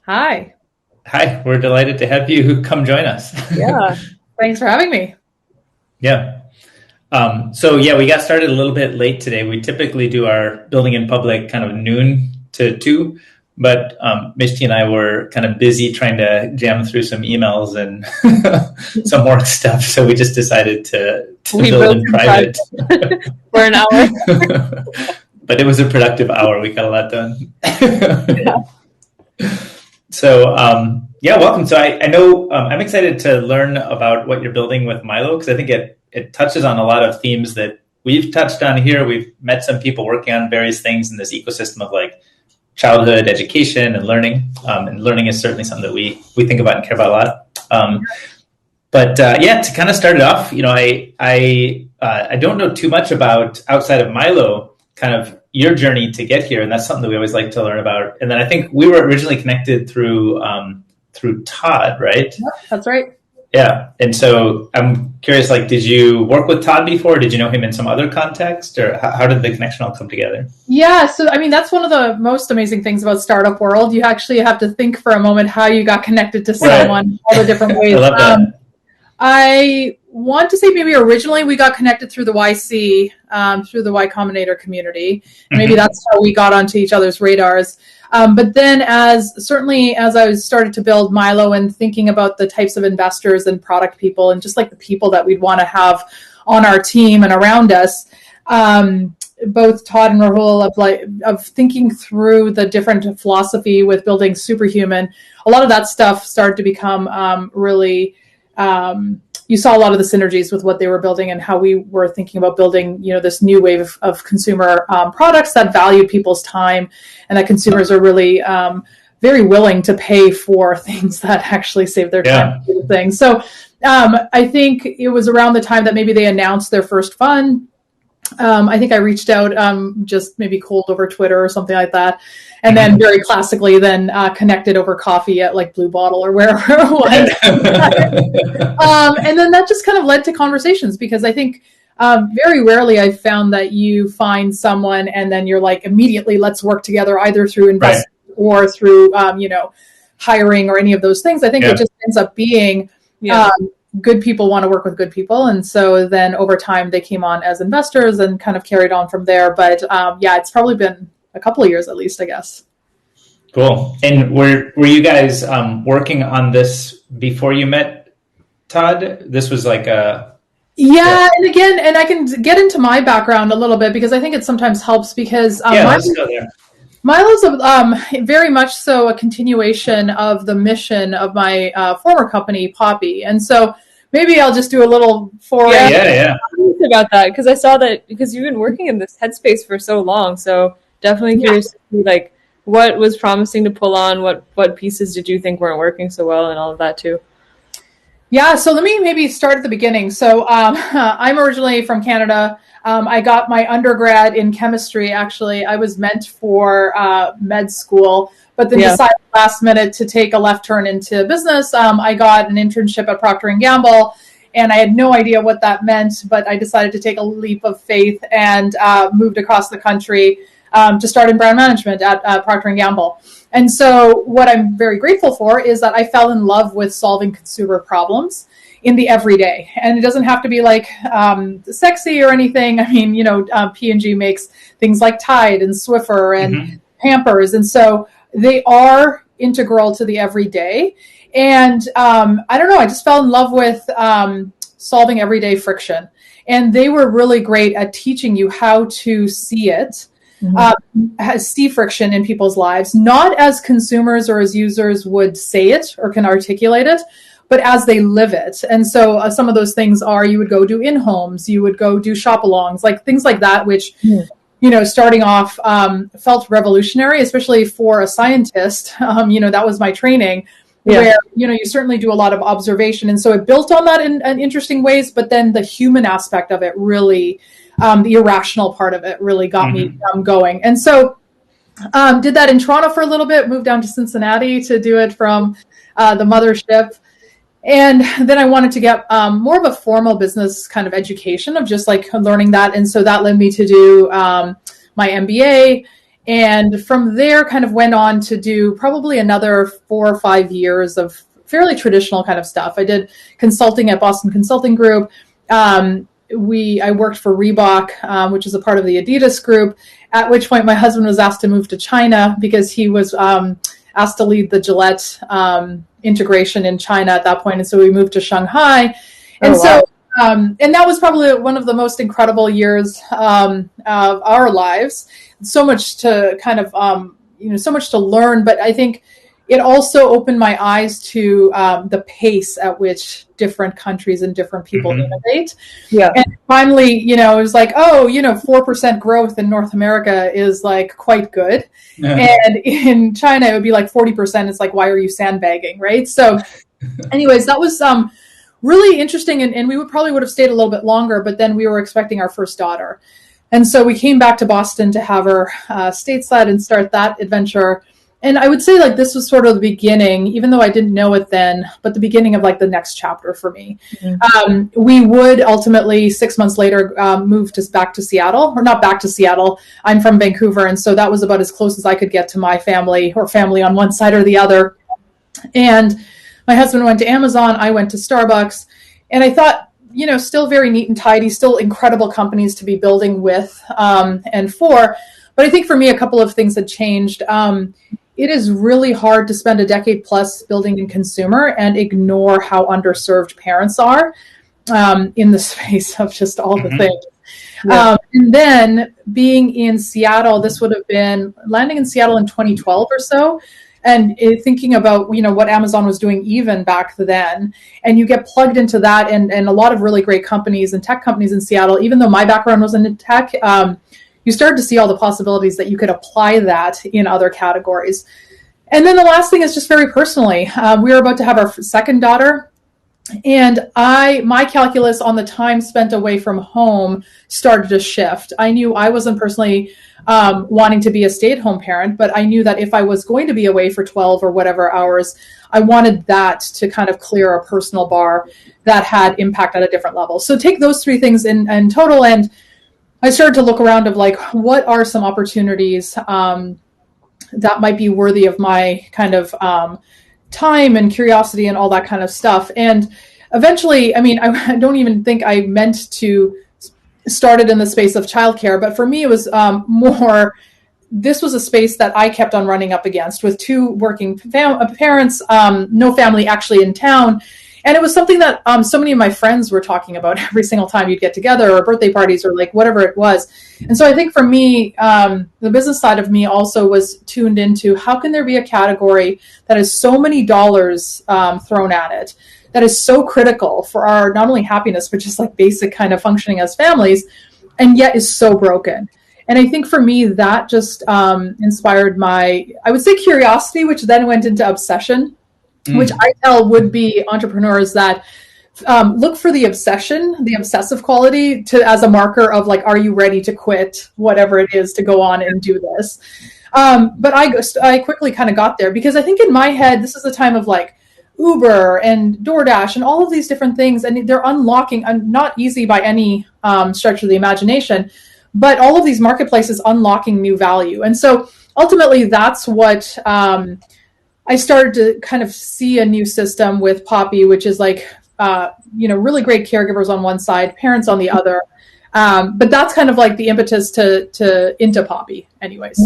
Hi. Hi, we're delighted to have you come join us. Yeah. Thanks for having me. Yeah. So we got started a little bit late today. We typically do our building in public kind of noon to 2, but Mishti and I were kind of busy trying to jam through some emails and some work stuff. So we just decided to We build both in tried private. for an hour. But it was a productive hour. We got a lot done. Yeah. So welcome. So I know I'm excited to learn about what you're building with Milo because I think it touches on a lot of themes that we've touched on here. We've met some people working on various things in this ecosystem of like childhood education and learning. And learning is certainly something that we think about and care about a lot. To kind of start it off, I don't know too much about outside of Milo, kind of your journey to get here, and that's something that we always like to learn about. And then I think we were originally connected through Todd, right? Yep, that's right. Yeah, and so I'm curious, like, did you work with Todd before? Did you know him in some other context, or how did the connection all come together? Yeah, so I mean that's one of the most amazing things about startup world. You actually have to think for a moment how you got connected to someone, Right. all the different ways. I love that. I want to say maybe originally we got connected through the YC, through the Y Combinator community. Maybe that's how we got onto each other's radars. But then as I started to build Milo and thinking about the types of investors and product people and just like the people that we'd want to have on our team and around us, both Todd and Rahul of thinking through the different philosophy with building Superhuman, a lot of that stuff started to become really you saw a lot of the synergies with what they were building and how we were thinking about building, this new wave of consumer products that value people's time and that consumers are really very willing to pay for things that actually save their time. Things. So I think it was around the time that maybe they announced their first fund. I think I reached out just maybe cold over Twitter or something like that. And then very classically then connected over coffee at like Blue Bottle or wherever it was. And then that just kind of led to conversations because I think very rarely I've found that you find someone and then you're like immediately let's work together either through investment or through, hiring or any of those things. I think it just ends up being good people want to work with good people. And so then over time they came on as investors and kind of carried on from there. But it's probably been a couple of years at least, I guess. Cool. And were you guys working on this before you met Todd? This was like a... Yeah, and again, and I can get into my background a little bit because I think it sometimes helps because let's go there. Milo's very much so a continuation of the mission of my former company, Poppy. And so maybe I'll just do a little foray. Yeah. About that because I saw that because you've been working in this headspace for so long. So definitely curious to see like what was promising to pull on, what pieces did you think weren't working so well and all of that too. Yeah, so let me maybe start at the beginning. So I'm originally from Canada. I got my undergrad in chemistry, actually. I was meant for med school, but then decided last minute to take a left turn into business. I got an internship at Procter & Gamble, and I had no idea what that meant, but I decided to take a leap of faith and moved across the country to start in brand management at Procter & Gamble. And so what I'm very grateful for is that I fell in love with solving consumer problems in the everyday. And it doesn't have to be like sexy or anything. I mean, P&G makes things like Tide and Swiffer and Pampers. And so they are integral to the everyday. And I don't know, I just fell in love with solving everyday friction. And they were really great at teaching you how to see it. See friction in people's lives, not as consumers or as users would say it or can articulate it, but as they live it. And so some of those things are you would go do in-homes, you would go do shop-alongs, like things like that, which, starting off felt revolutionary, especially for a scientist. That was my training. Where, you certainly do a lot of observation. And so it built on that in interesting ways, but then the human aspect of it really, the irrational part of it really got me going. And so did that in Toronto for a little bit, moved down to Cincinnati to do it from the mothership. And then I wanted to get more of a formal business kind of education of just like learning that. And so that led me to do my MBA. And from there kind of went on to do probably another 4 or 5 years of fairly traditional kind of stuff. I did consulting at Boston Consulting Group. I worked for Reebok, which is a part of the Adidas group, at which point my husband was asked to move to China because he was asked to lead the Gillette integration in China at that point. And so we moved to Shanghai. And and that was probably one of the most incredible years of our lives. So much to kind of, so much to learn. But I think it also opened my eyes to the pace at which different countries and different people innovate. Yeah. And finally, it was like, 4% growth in North America is like quite good. Yeah. And in China, it would be like 40%. It's like, why are you sandbagging? Right. So anyways, that was really interesting. And we would have stayed a little bit longer, but then we were expecting our first daughter. And so we came back to Boston to have her stateside and start that adventure. And I would say like this was sort of the beginning, even though I didn't know it then, but the beginning of like the next chapter for me. Mm-hmm. We would ultimately 6 months later move back to Seattle, or not back to Seattle. I'm from Vancouver. And so that was about as close as I could get to my family, or family on one side or the other. And my husband went to Amazon. I went to Starbucks. And I thought, still very neat and tidy, still incredible companies to be building with and for. But I think for me, a couple of things had changed. It is really hard to spend a decade plus building in consumer and ignore how underserved parents are in the space of just all the things. Yeah. And then being in Seattle, this would have been landing in Seattle in 2012 or so. And thinking about, what Amazon was doing even back then, and you get plugged into that and a lot of really great companies and tech companies in Seattle, even though my background was in tech, you started to see all the possibilities that you could apply that in other categories. And then the last thing is just very personally, we were about to have our second daughter. And my calculus on the time spent away from home started to shift. I knew I wasn't personally wanting to be a stay-at-home parent, but I knew that if I was going to be away for 12 or whatever hours, I wanted that to kind of clear a personal bar that had impact at a different level. So take those three things in total, and I started to look around of like, what are some opportunities that might be worthy of my kind of time and curiosity and all that kind of stuff. And eventually, I don't even think I meant to start it in the space of childcare, but for me, it was this was a space that I kept on running up against with two working parents, no family actually in town. And it was something that so many of my friends were talking about every single time you'd get together, or birthday parties, or like whatever it was. And so I think for me, the business side of me also was tuned into how can there be a category that has so many dollars thrown at it, that is so critical for our not only happiness, but just like basic kind of functioning as families, and yet is so broken. And I think for me, that just inspired my, I would say, curiosity, which then went into obsession. Which I tell would-be entrepreneurs that look for the obsession, the obsessive quality as a marker of like, are you ready to quit whatever it is to go on and do this? But I quickly kind of got there because I think in my head, this is the time of like Uber and DoorDash and all of these different things. And they're unlocking, not easy by any stretch of the imagination, but all of these marketplaces unlocking new value. And so ultimately that's what I started to kind of see a new system with Poppy, which is like, really great caregivers on one side, parents on the other. But that's kind of like the impetus into Poppy anyways.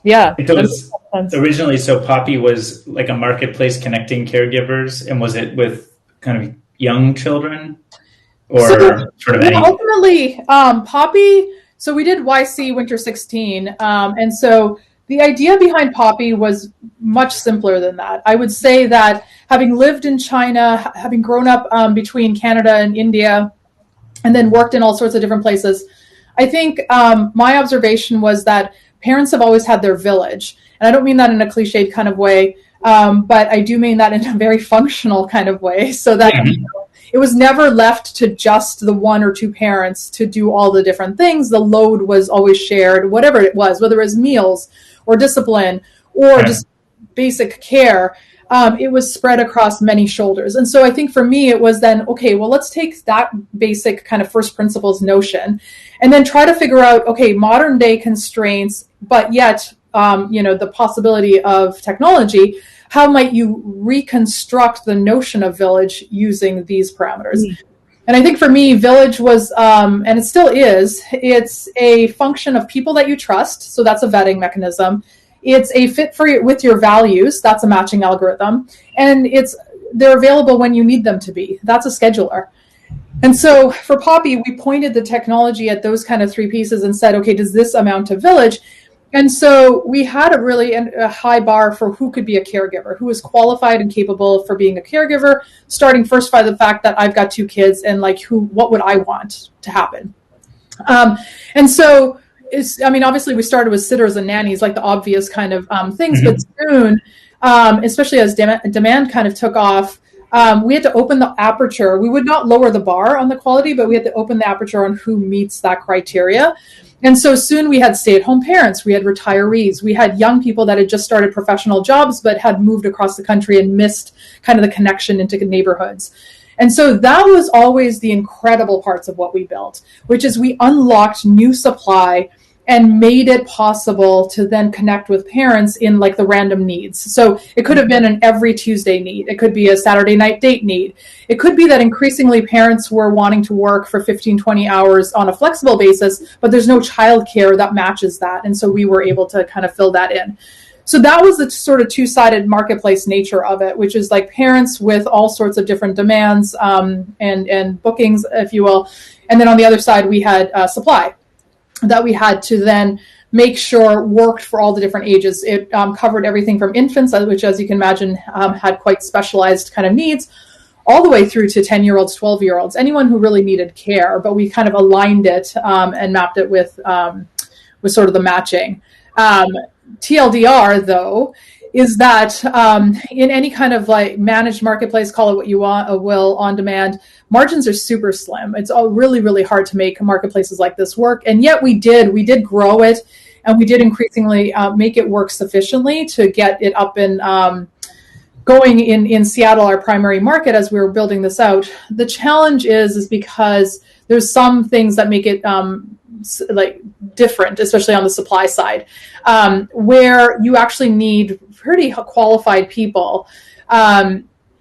Yeah. It was originally, so Poppy was like a marketplace connecting caregivers. And was it with kind of young children or sort of any? Ultimately, Poppy, so we did YC Winter 16. And so the idea behind Poppy was much simpler than that. I would say that having lived in China, having grown up between Canada and India, and then worked in all sorts of different places, I think my observation was that parents have always had their village. And I don't mean that in a cliched kind of way, but I do mean that in a very functional kind of way, so that it was never left to just the one or two parents to do all the different things. The load was always shared, whatever it was, whether it was meals or discipline or just basic care. It was spread across many shoulders. And so I think for me, it was then, okay, well, let's take that basic kind of first principles notion and then try to figure out, okay, modern day constraints but yet, the possibility of technology, how might you reconstruct the notion of village using these parameters? And I think for me, village was, and it still is, it's a function of people that you trust. So that's a vetting mechanism. It's a fit with your values. That's a matching algorithm. And they're available when you need them to be. That's a scheduler. And so for Poppy, we pointed the technology at those kind of three pieces and said, okay, does this amount to village? And so we had a high bar for who could be a caregiver, who is qualified and capable for being a caregiver, starting first by the fact that I've got two kids and what would I want to happen? And so obviously we started with sitters and nannies, like the obvious kind of things, but soon, especially as demand kind of took off, we had to open the aperture. We would not lower the bar on the quality, but we had to open the aperture on who meets that criteria. And so soon we had stay-at-home parents, we had retirees, we had young people that had just started professional jobs, but had moved across the country and missed kind of the connection into neighborhoods. And so that was always the incredible parts of what we built, which is we unlocked new supply and made it possible to then connect with parents in the random needs. So it could have been an every Tuesday need. It could be a Saturday night date need. It could be that increasingly parents were wanting to work for 15, 20 hours on a flexible basis, but there's no childcare that matches that. And so we were able to kind of fill that in. So that was the sort of two-sided marketplace nature of it, which is parents with all sorts of different demands and bookings, if you will. And then on the other side, we had supply that we had to then make sure worked for all the different ages. It covered everything from infants, which, as you can imagine, had quite specialized kind of needs, all the way through to 10-year-olds, 12-year-olds, anyone who really needed care. But we kind of aligned it and mapped it with sort of the matching. TLDR, though, is that in any kind of managed marketplace, call it what you will, on demand, margins are super slim. It's all really, really hard to make marketplaces like this work. And yet we did grow it, and we did increasingly make it work sufficiently to get it up and going in Seattle, our primary market, as we were building this out. The challenge is because there's some things that make it different, especially on the supply side, where you actually need pretty qualified people.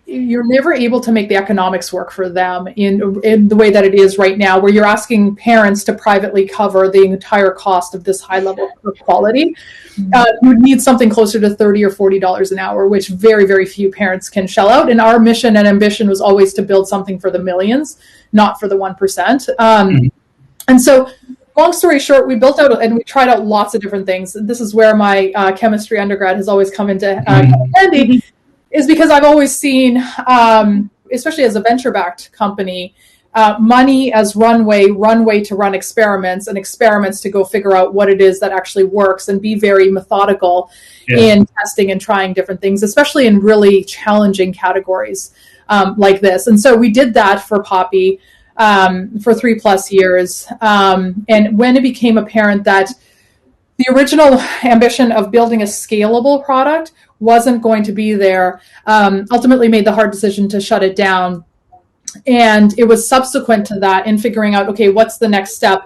You're never able to make the economics work for them in the way that it is right now, where you're asking parents to privately cover the entire cost of this high level of quality. You would need something closer to $30 or $40 an hour, which very, very few parents can shell out. And our mission and ambition was always to build something for the millions, not for the 1%. And so, long story short, we built out and we tried out lots of different things. This is where my chemistry undergrad has always come into handy, is because I've always seen, especially as a venture-backed company, money as runway to run experiments, and experiments to go figure out what it is that actually works, and be very methodical in testing and trying different things, especially in really challenging categories like this. And so we did that for Poppy for 3+ years. And when it became apparent that the original ambition of building a scalable product wasn't going to be there, ultimately made the hard decision to shut it down. And it was subsequent to that in figuring out, okay, what's the next step?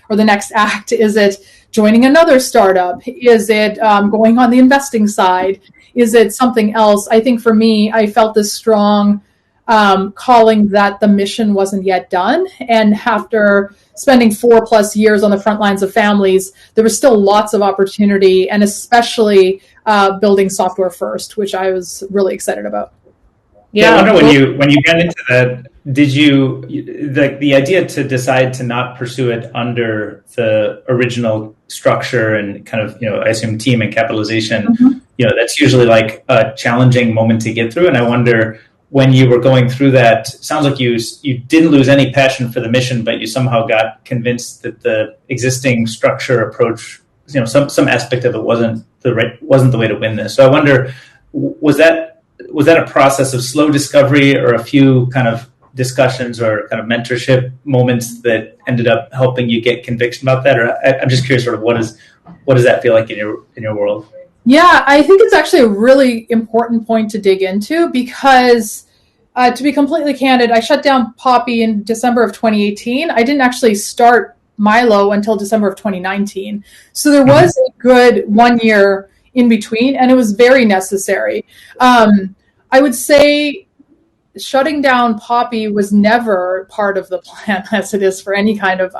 Or the next act? Is it joining another startup? Is it going on the investing side? Is it something else? I think for me, I felt this strong calling that the mission wasn't yet done. And after spending 4+ years on the front lines of families, there was still lots of opportunity, and especially building software first, which I was really excited about. Yeah, I wonder when you got into that, did you the idea to decide to not pursue it under the original structure and kind of, I assume team and capitalization, that's usually like a challenging moment to get through. And I wonder, when you were going through that, sounds like you didn't lose any passion for the mission, but you somehow got convinced that the existing structure approach, some aspect of it wasn't the way to win this. So I wonder, was that a process of slow discovery, or a few kind of discussions or kind of mentorship moments that ended up helping you get conviction about that? Or I'm just curious, sort of what does that feel like in your world? Yeah, I think it's actually a really important point to dig into, because to be completely candid, I shut down Poppy in December of 2018. I didn't actually start Milo until December of 2019. So there was a good 1 year in between, and it was very necessary. I would say shutting down Poppy was never part of the plan, as it is for any kind of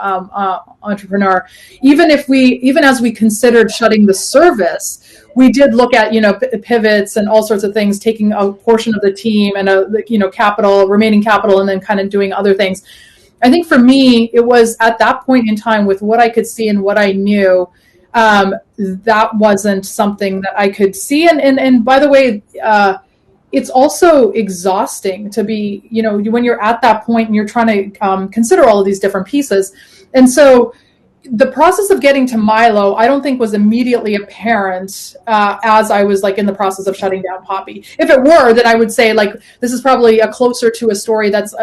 entrepreneur. Even as we considered shutting the service, we did look at pivots and all sorts of things, taking a portion of the team and remaining capital, and then kind of doing other things. I think for me, it was at that point in time, with what I could see and what I knew, that wasn't something that I could see. And by the way, it's also exhausting to be, when you're at that point and you're trying to consider all of these different pieces. And so the process of getting to Milo, I don't think was immediately apparent as I was in the process of shutting down Poppy. If it were, then I would say this is probably closer to a story that's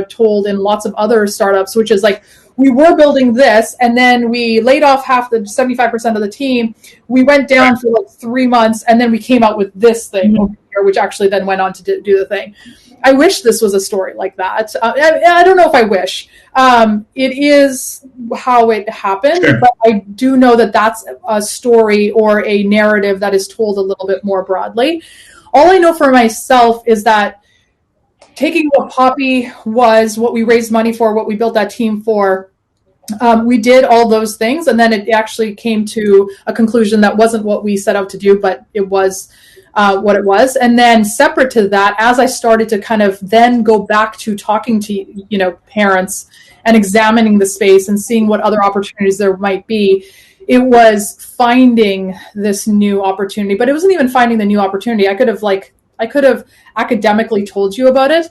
told in lots of other startups, which is we were building this, and then we laid off half the 75% of the team. We went down for 3 months, and then we came out with this thing over here, which actually then went on to do the thing. I wish this was a story like that. I don't know if I wish. It is how it happened, sure. But I do know that that's a story or a narrative that is told a little bit more broadly. All I know for myself is that taking what Poppy was, what we raised money for, what we built that team for, we did all those things, and then it actually came to a conclusion that wasn't what we set out to do, but it was what it was. And then separate to that, as I started to kind of then go back to talking to parents and examining the space and seeing what other opportunities there might be, it was finding this new opportunity. But it wasn't even finding the new opportunity. I could have academically told you about it.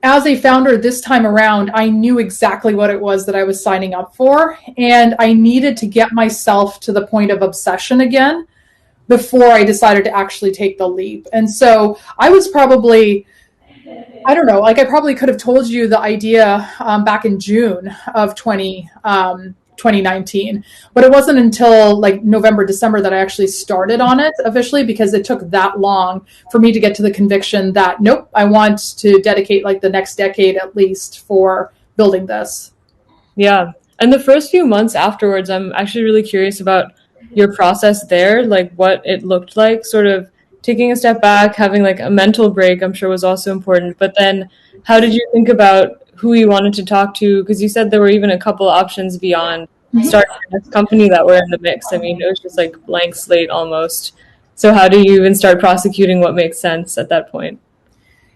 As a founder this time around, I knew exactly what it was that I was signing up for, and I needed to get myself to the point of obsession again before I decided to actually take the leap. And so I was probably, I don't know, I probably could have told you the idea back in June of 2019, but it wasn't until November, December that I actually started on it officially, because it took that long for me to get to the conviction that, nope, I want to dedicate the next decade at least for building this. Yeah. And the first few months afterwards, I'm actually really curious about your process there, what it looked like, sort of taking a step back, having a mental break, I'm sure was also important. But then how did you think about who you wanted to talk to? Because you said there were even a couple options beyond starting this company that were in the mix. I mean, it was just blank slate almost. So how do you even start prosecuting what makes sense at that point?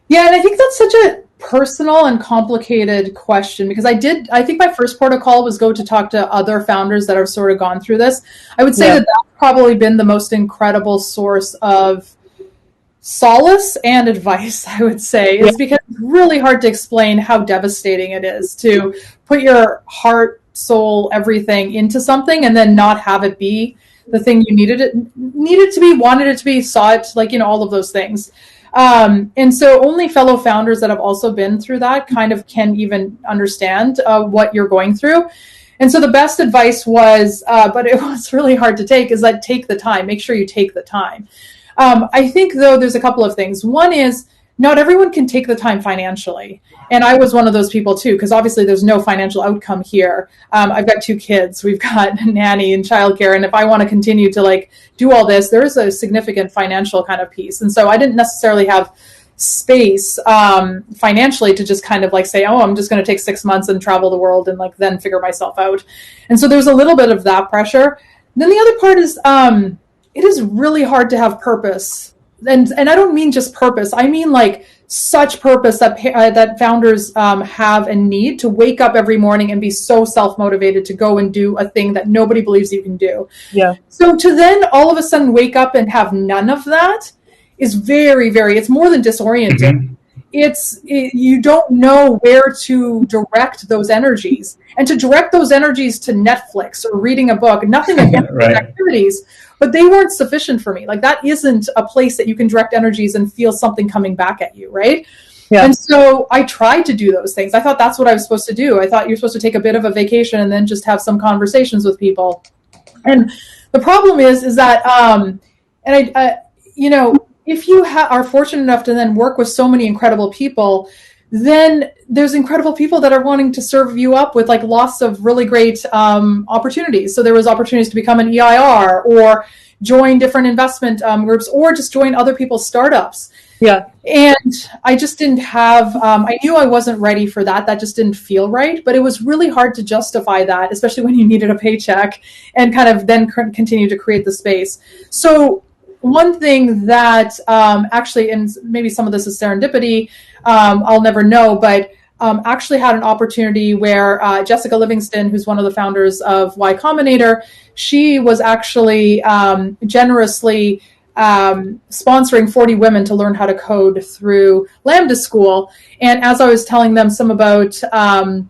Yeah, and I think that's such a personal and complicated question, because I think my first protocol was go to talk to other founders that have sort of gone through this. I would say that that's probably been the most incredible source of solace and advice, I would say, is because it's really hard to explain how devastating it is to put your heart, soul, everything into something and then not have it be the thing you needed it to be, wanted it to be, saw it, all of those things. And so only fellow founders that have also been through that kind of can even understand what you're going through. And so the best advice was, but it was really hard to take, is that take the time, make sure you take the time. I think, though, there's a couple of things. One is not everyone can take the time financially. And I was one of those people, too, because obviously there's no financial outcome here. I've got 2 kids. We've got a nanny and childcare. And if I want to continue to do all this, there is a significant financial kind of piece. And so I didn't necessarily have space financially to just kind of say, oh, I'm just going to take 6 months and travel the world and then figure myself out. And so there's a little bit of that pressure. Then the other part is it is really hard to have purpose. And I don't mean just purpose. I mean such purpose that founders have and need to wake up every morning and be so self-motivated to go and do a thing that nobody believes you can do. Yeah. So to then all of a sudden wake up and have none of that is very, very, it's more than disorienting. Mm-hmm. You don't know where to direct those energies, and to direct those energies to Netflix or reading a book, nothing against those activities, but they weren't sufficient for me. That isn't a place that you can direct energies and feel something coming back at you, right? Yeah. And so I tried to do those things. I thought that's what I was supposed to do. I thought you're supposed to take a bit of a vacation and then just have some conversations with people. And the problem is that, if you are fortunate enough to then work with so many incredible people, then there's incredible people that are wanting to serve you up with like lots of really great opportunities. So there was opportunities to become an EIR or join different investment groups or just join other people's startups. Yeah. And I just didn't have, I knew I wasn't ready for that. That just didn't feel right. But it was really hard to justify that, especially when you needed a paycheck and kind of then continue to create the space. So one thing that actually, and maybe some of this is serendipity, I'll never know, but actually had an opportunity where Jessica Livingston, who's one of the founders of Y Combinator, she was actually generously sponsoring 40 women to learn how to code through Lambda School. And as I was telling them some about some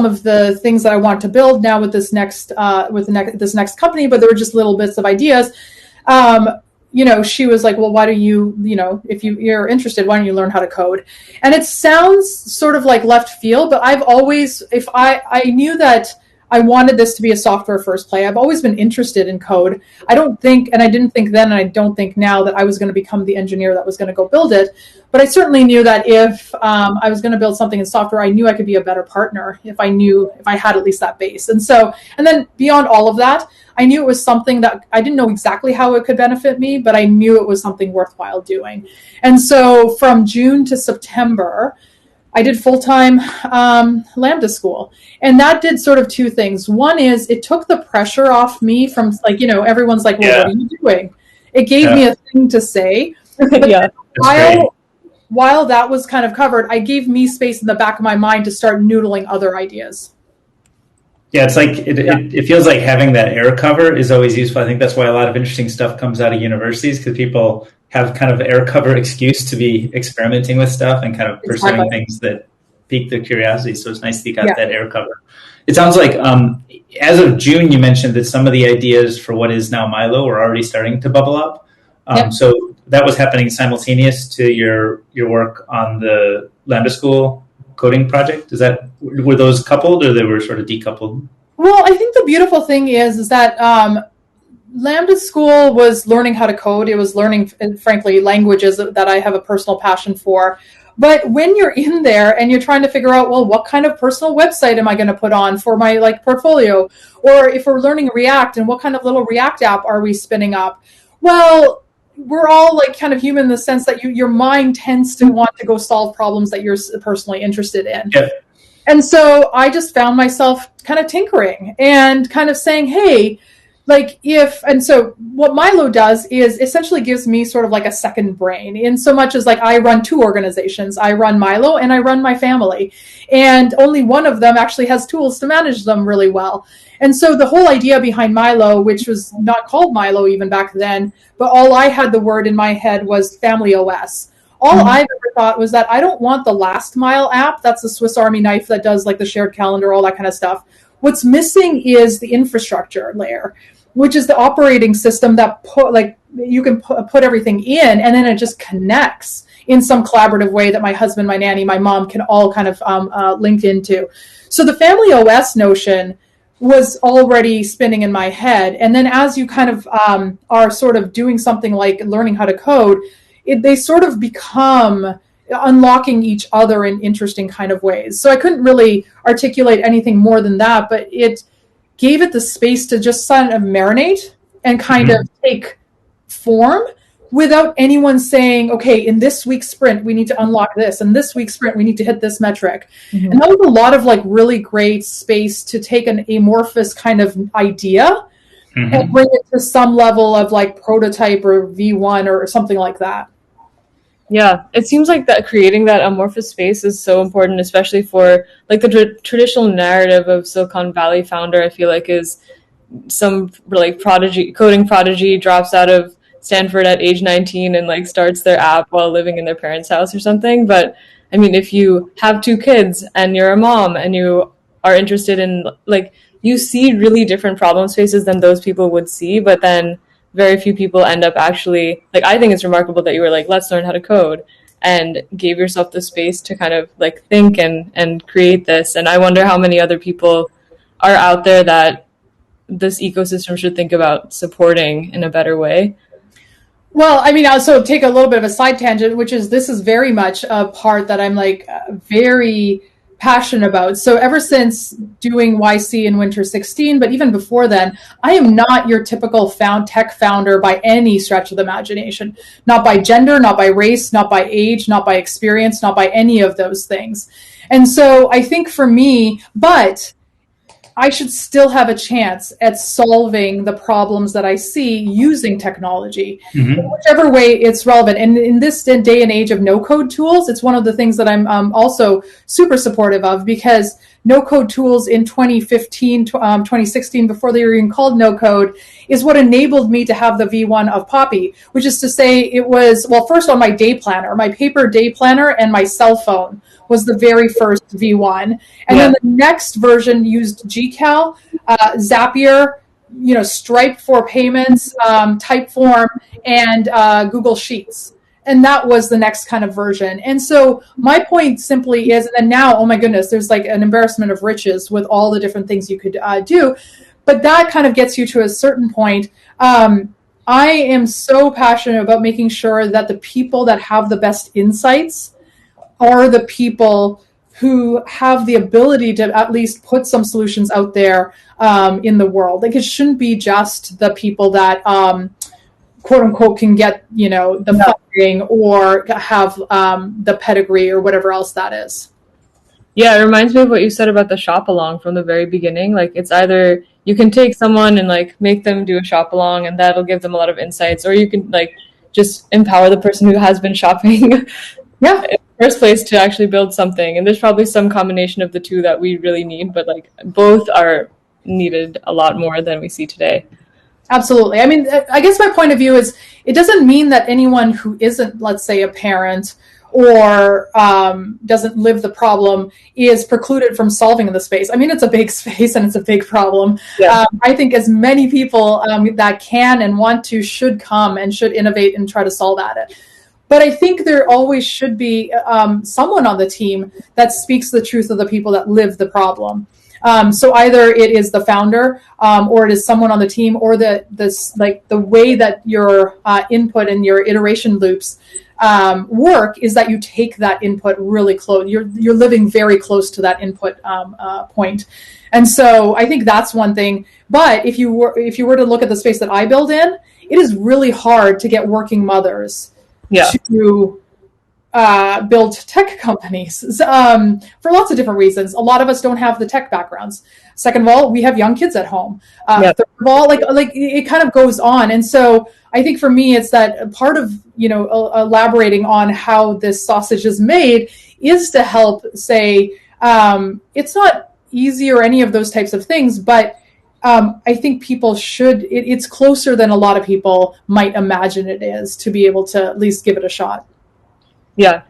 of the things that I want to build now with this next this next company, but there were just little bits of ideas. She was like, well, why don't you, if you're interested, why don't you learn how to code? And it sounds sort of like left field, but I've always, I knew that I wanted this to be a software first play. I've always been interested in code. I didn't think then, and I don't think now that I was going to become the engineer that was going to go build it. But I certainly knew that if I was going to build something in software, I knew I could be a better partner if I had at least that base. And then beyond all of that, I knew it was something that I didn't know exactly how it could benefit me, but I knew it was something worthwhile doing. And so from June to September, I did full-time Lambda School. And that did sort of two things. One is it took the pressure off me from everyone's like, well, what are you doing? It gave me a thing to say. But while that was kind of covered, I gave me space in the back of my mind to start noodling other ideas. Yeah, it's like it feels like having that air cover is always useful. I think that's why a lot of interesting stuff comes out of universities, because people have kind of air cover excuse to be experimenting with stuff and kind of pursuing things that pique their curiosity. So it's nice that you got that air cover. It sounds like as of June, you mentioned that some of the ideas for what is now Milo were already starting to bubble up. So that was happening simultaneous to your work on the Lambda School coding project. Were those coupled, or they were sort of decoupled? Well, I think the beautiful thing is that Lambda School was learning how to code. It was learning, frankly, languages that I have a personal passion for. But when you're in there and you're trying to figure out, well, what kind of personal website am I going to put on for my portfolio? Or if we're learning React, and what kind of little React app are we spinning up? Well, we're all kind of human in the sense that your mind tends to want to go solve problems that you're personally interested in. Yeah. And so I just found myself kind of tinkering and kind of saying, hey, so what Milo does is essentially gives me sort of like a second brain, in so much as I run two organizations. I run Milo and I run my family, and only one of them actually has tools to manage them really well. And so the whole idea behind Milo, which was not called Milo even back then, but all I had the word in my head was Family OS. All I've ever thought was that I don't want the last mile app. That's the Swiss Army knife that does the shared calendar, all that kind of stuff. What's missing is the infrastructure layer, which is the operating system that you can put everything in, and then it just connects in some collaborative way that my husband, my nanny, my mom can all kind of link into. So the Family OS notion was already spinning in my head. And then as you kind of are sort of doing something like learning how to code, they sort of become unlocking each other in interesting kind of ways. So I couldn't really articulate anything more than that, but it gave it the space to just kind of marinate and kind of take form without anyone saying, okay, in this week's sprint, we need to unlock this. And this week's sprint, we need to hit this metric. And that was a lot of really great space to take an amorphous kind of idea and bring it to some level of prototype or V1 or something like that. Yeah, it seems like that creating that amorphous space is so important, especially for the traditional narrative of Silicon Valley founder. I feel like is some coding prodigy drops out of Stanford at age 19 and starts their app while living in their parents' house or something. But I mean, if you have two kids and you're a mom and you are interested in you see really different problem spaces than those people would see, but then very few people end up actually, I think it's remarkable that you were let's learn how to code and gave yourself the space to kind of think and create this. And I wonder how many other people are out there that this ecosystem should think about supporting in a better way. Well, I mean, also take a little bit of a side tangent, which is this is very much a part that I'm like very passionate about. So ever since doing YC in Winter 16, but even before then, I am not your typical tech founder by any stretch of the imagination. Not by gender, not by race, not by age, not by experience, not by any of those things. And so I think for me, but I should still have a chance at solving the problems that I see using technology, in Mm-hmm. whichever way it's relevant. And in this day and age of no code tools, it's one of the things that I'm also super supportive of, because no code tools in 2015, 2016, before they were even called no code, is what enabled me to have the V1 of Poppy, which is to say it was, well, first on my day planner, my paper day planner and my cell phone was the very first V1. And then the next version used GCal, Zapier, Stripe for payments, Typeform, and Google Sheets. And that was the next kind of version. And so my point simply is, and now, oh my goodness, there's like an embarrassment of riches with all the different things you could do. But that kind of gets you to a certain point. I am so passionate about making sure that the people that have the best insights are the people who have the ability to at least put some solutions out there in the world. Like, it shouldn't be just the people that quote unquote can get the funding or have the pedigree or whatever else that is. Yeah, it reminds me of what you said about the shop along from the very beginning. Like, it's either you can take someone and like make them do a shop along, and that'll give them a lot of insights, or you can like just empower the person who has been shopping Yeah. in the first place to actually build something. And there's probably some combination of the two that we really need, but like both are needed a lot more than we see today. Absolutely. I mean, I guess my point of view is it doesn't mean that anyone who isn't, let's say, a parent or doesn't live the problem is precluded from solving in the space. I mean, it's a big space and it's a big problem. Yeah. I think as many people that can and want to should come and should innovate and try to solve at it. But I think there always should be someone on the team that speaks the truth of the people that live the problem. So either it is the founder, or it is someone on the team, or the way that your input and your iteration loops work is that you take that input really close. You're living very close to that input point. And so I think that's one thing. But if you were to look at the space that I build in, it is really hard to get working mothers to build tech companies for lots of different reasons. A lot of us don't have the tech backgrounds. Second of all, we have young kids at home. Third of all, like it kind of goes on. And so I think for me, it's that part of, elaborating on how this sausage is made is to help say, it's not easy or any of those types of things, but I think people should, it's closer than a lot of people might imagine it is to be able to at least give it a shot. Yeah.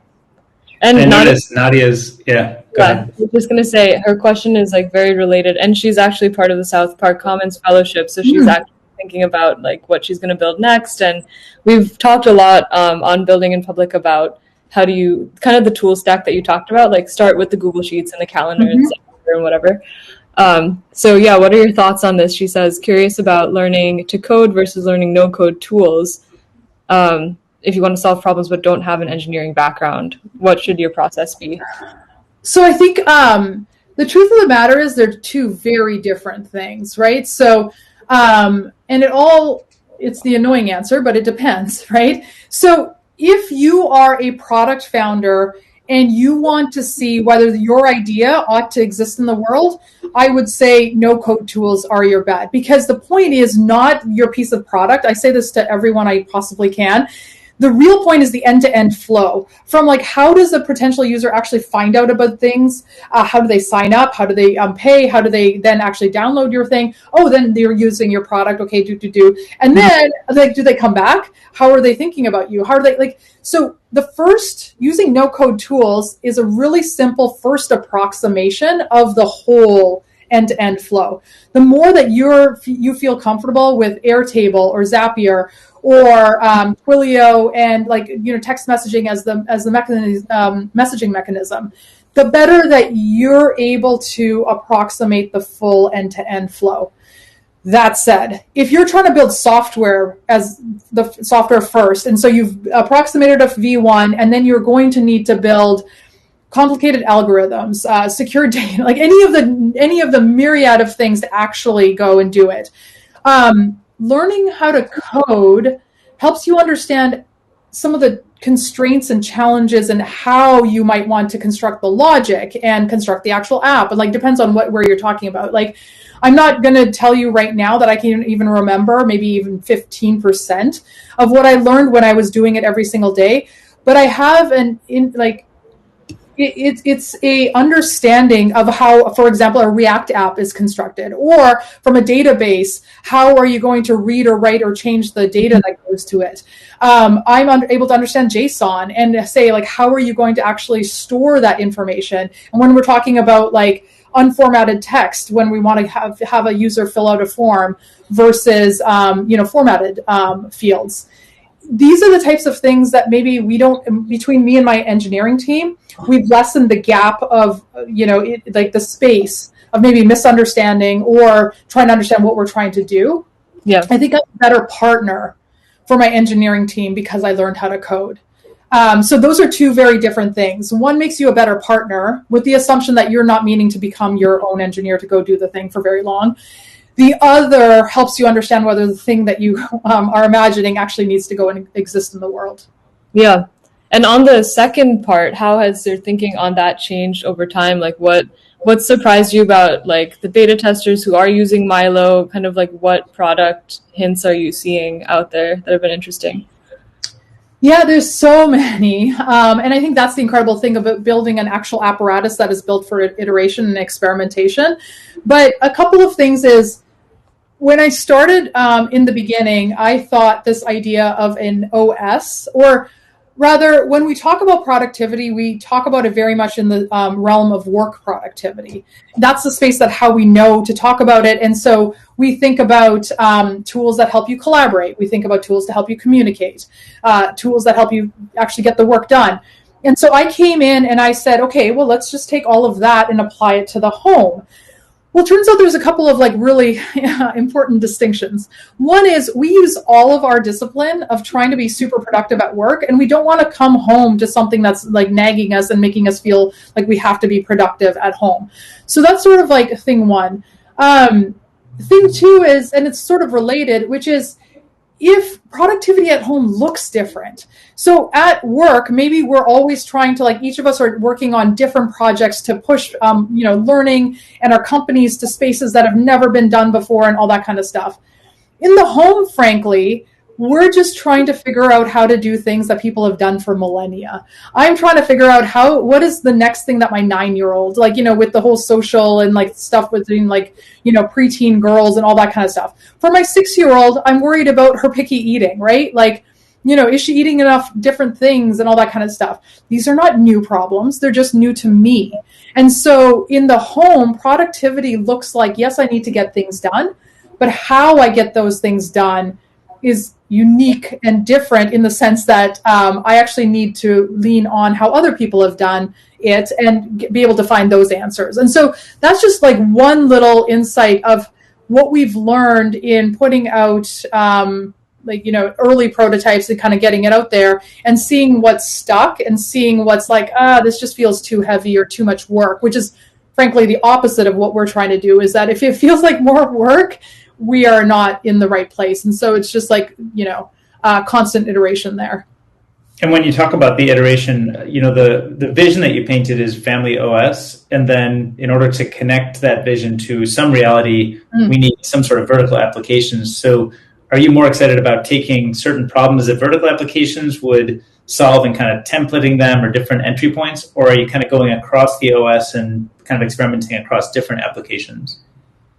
And Nadia's, go ahead. I was just going to say, her question is like very related, and she's actually part of the South Park Commons Fellowship, so she's actually thinking about like what she's going to build next. And we've talked a lot on Building in Public about how do you, kind of the tool stack that you talked about, like start with the Google Sheets and the calendar and whatever. So yeah, what are your thoughts on this? She says, curious about learning to code versus learning no code tools. If you want to solve problems but don't have an engineering background, what should your process be? So I think the truth of the matter is they're two very different things, right? So, and it's the annoying answer, but it depends, right? So if you are a product founder and you want to see whether your idea ought to exist in the world, I would say no code tools are your bet, because the point is not your piece of product. I say this to everyone I possibly can. The real point is the end-to-end flow from like, how does the potential user actually find out about things? How do they sign up? How do they pay? How do they then actually download your thing? Oh, then they're using your product. Okay, do. And then like, do they come back? How are they thinking about you? How are they like, so the first, using no code tools is a really simple first approximation of the whole end-to-end flow. The more that you feel comfortable with Airtable or Zapier or Twilio and text messaging as the messaging mechanism, the better that you're able to approximate the full end-to-end flow. That said, if you're trying to build software as the software first, and so you've approximated a V1, and then you're going to need to build complicated algorithms, secure data, like any of the myriad of things to actually go and do it. Learning how to code helps you understand some of the constraints and challenges and how you might want to construct the logic and construct the actual app. And like depends on where you're talking about. Like, I'm not going to tell you right now that I can even remember maybe even 15% of what I learned when I was doing it every single day. But I have it's a understanding of how, for example, a React app is constructed, or from a database, how are you going to read or write or change the data that goes to it? I'm able to understand JSON and say, like, how are you going to actually store that information? And when we're talking about like unformatted text, when we want to have a user fill out a form versus formatted fields. These are the types of things that maybe we don't, between me and my engineering team, we've lessened the gap of, like the space of maybe misunderstanding or trying to understand what we're trying to do. Yeah. I think I'm a better partner for my engineering team because I learned how to code. So those are two very different things. One makes you a better partner with the assumption that you're not meaning to become your own engineer to go do the thing for very long. The other helps you understand whether the thing that you are imagining actually needs to go and exist in the world. Yeah. And on the second part, how has your thinking on that changed over time? Like what surprised you about like the beta testers who are using Milo? Kind of like what product hints are you seeing out there that have been interesting? Yeah, there's so many. And I think that's the incredible thing about building an actual apparatus that is built for iteration and experimentation. But a couple of things is, when I started in the beginning, I thought this idea of an OS, or rather, when we talk about productivity, we talk about it very much in the realm of work productivity. That's the space that how we know to talk about it. And so we think about tools that help you collaborate. We think about tools to help you communicate, tools that help you actually get the work done. And so I came in and I said, okay, well, let's just take all of that and apply it to the home. Well, it turns out there's a couple of like really important distinctions. One is we use all of our discipline of trying to be super productive at work, and we don't want to come home to something that's like nagging us and making us feel like we have to be productive at home. So that's sort of like thing one. Thing two is, and it's sort of related, which is if productivity at home looks different. So at work, maybe we're always trying to, like, each of us are working on different projects to push, learning and our companies to spaces that have never been done before and all that kind of stuff. In the home, frankly, we're just trying to figure out how to do things that people have done for millennia. I'm trying to figure out what is the next thing that my 9-year-old, with the whole social and like stuff between preteen girls and all that kind of stuff. For my 6-year-old, I'm worried about her picky eating, right? Is she eating enough different things and all that kind of stuff? These are not new problems. They're just new to me. And so in the home, productivity looks like, yes, I need to get things done, but how I get those things done is unique and different in the sense that I actually need to lean on how other people have done it and be able to find those answers. And so that's just like one little insight of what we've learned in putting out early prototypes and kind of getting it out there and seeing what's stuck and seeing what's like, this just feels too heavy or too much work, which is frankly the opposite of what we're trying to do. Is that if it feels like more work, we are not in the right place. And so it's just like, constant iteration there. And when you talk about the iteration, the vision that you painted is family OS. And then in order to connect that vision to some reality, we need some sort of vertical applications. So are you more excited about taking certain problems that vertical applications would solve and kind of templating them or different entry points? Or are you kind of going across the OS and kind of experimenting across different applications?